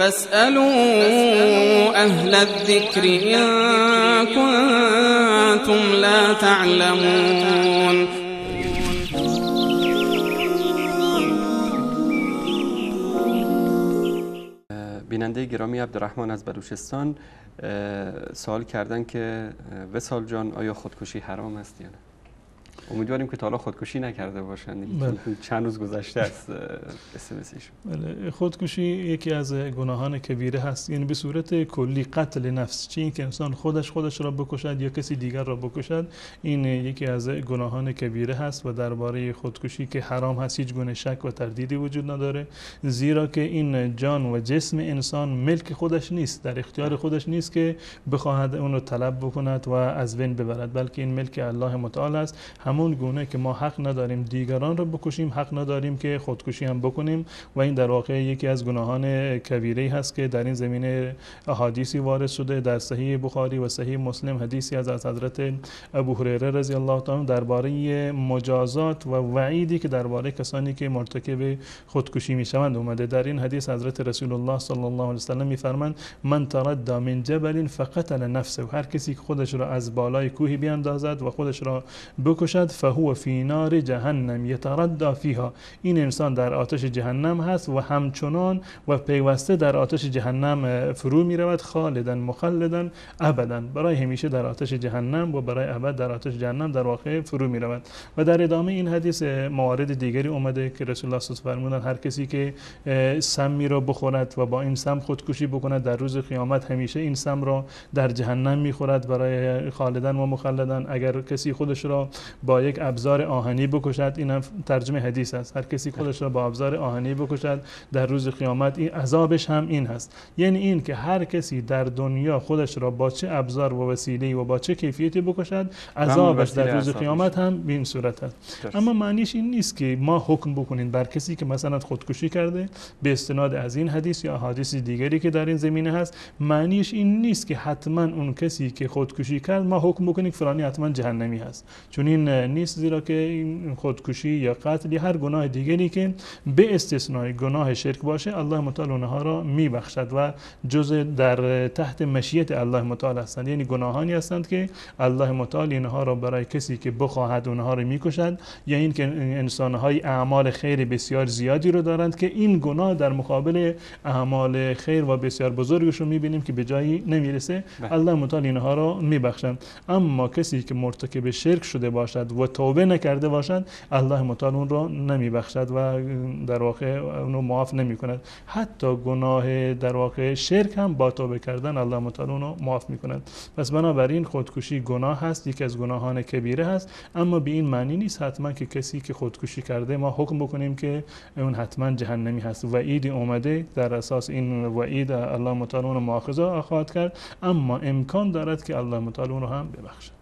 فاسألوا أهل الذكر إن كنتم لا تعلمون. بیننده گرامی عبدالرحمن از بلوچستان سوال کردن که وصال جان آیا خودکشی حرام است یا نه؟ امیدواریم که تا حالا خودکشی نکرده باشن. چند روز گذشته است اسمسیشون. بله، خودکشی یکی از گناهان کبیره هست، یعنی به صورت کلی قتل نفس، چه این که انسان خودش را بکشد یا کسی دیگر را بکشد، این یکی از گناهان کبیره هست و درباره خودکشی که حرام هست هیچ گونه شک و تردیدی وجود نداره، زیرا که این جان و جسم انسان ملک خودش نیست، در اختیار خودش نیست که بخواهد اون رو طلب بکند و از بین ببرد، بلکه این ملک الله متعال است. همون گونه که ما حق نداریم دیگران را بکشیم، حق نداریم که خودکشی هم بکنیم و این در واقع یکی از گناهان کبیره هست که در این زمینه احادیثی وارد شده. در صحیح بخاری و صحیح مسلم حدیثی از حضرت ابو هریره رضی الله تعالی درباره مجازات و وعیدی که درباره کسانی که مرتکب خودکشی میشوند اومده. در این حدیث حضرت رسول الله صلی الله علیه و سلم میفرمایند من تردى من جبل فقتل نفسه، هر کسی که خودش را از بالای کوهی بیاندازد و خودش را بکشد فهو فی نار جهنم یتردى فیها، این انسان در آتش جهنم هست و همچنان و پیوسته در آتش جهنم فرو می رود، خالدا مخلدا ابدا، برای همیشه در آتش جهنم و برای ابد در آتش جهنم در واقع فرو می رود. و در ادامه این حدیث موارد دیگری اومده که رسول الله صلی الله علیه و فرمودند هر کسی که سمی را بخورد و با این سم خودکشی بکند در روز قیامت همیشه این سم را در جهنم میخورد برای خالدا و مخلدا. اگر کسی خودش را با یک ابزار آهنی بکشد، این هم ترجمه حدیث است، هر کسی خودش را با ابزار آهنی بکشد در روز قیامت این عذابش هم این هست. یعنی این که هر کسی در دنیا خودش را با چه ابزار و وسیله و با چه کیفیتی بکشد، عذابش در روز قیامت هم به این صورت است. اما معنیش این نیست که ما حکم بکنیم بر کسی که مثلا خودکشی کرده به استناد از این حدیث یا احادیث دیگری که در این زمینه هست، معنیش این نیست که حتما اون کسی که خودکشی کرد ما حکم بکنیم فلانی حتما جهنمی هست، چون این نیست، زیرا که این خودکشی یا قتل یا هر گناه دیگری که به استثنای گناه شرک باشه الله متعال اونها را میبخشد و جزء در تحت مشیت الله متعال هستند، یعنی گناهانی هستند که الله متعال اینها را برای کسی که بخواهد اونها را میکشد، یا این که انسان‌های اعمال خیر بسیار زیادی رو دارند که این گناه در مقابل اعمال خیر و بسیار بزرگشون میبینیم که به جایی نمیرسه، الله متعال اینها را میبخشند. اما کسی که مرتکب شرک شده باشد و توبه نکرده باشد الله متعال اون را نمیبخشد و در واقع اون رو معاف نمیکند. حتی گناه در واقع شرک هم با توبه کردن الله متعال اون رو معاف میکند. پس بنابراین خودکشی گناه هست، یکی از گناهان کبیره هست، اما به این معنی نیست حتما که کسی که خودکشی کرده ما حکم بکنیم که اون حتما جهنمی هست. وعید اومده، در اساس این وعید الله متعال اون رو مؤاخذه خواهد کرد، اما امکان دارد که الله متعال اون رو هم ببخشد.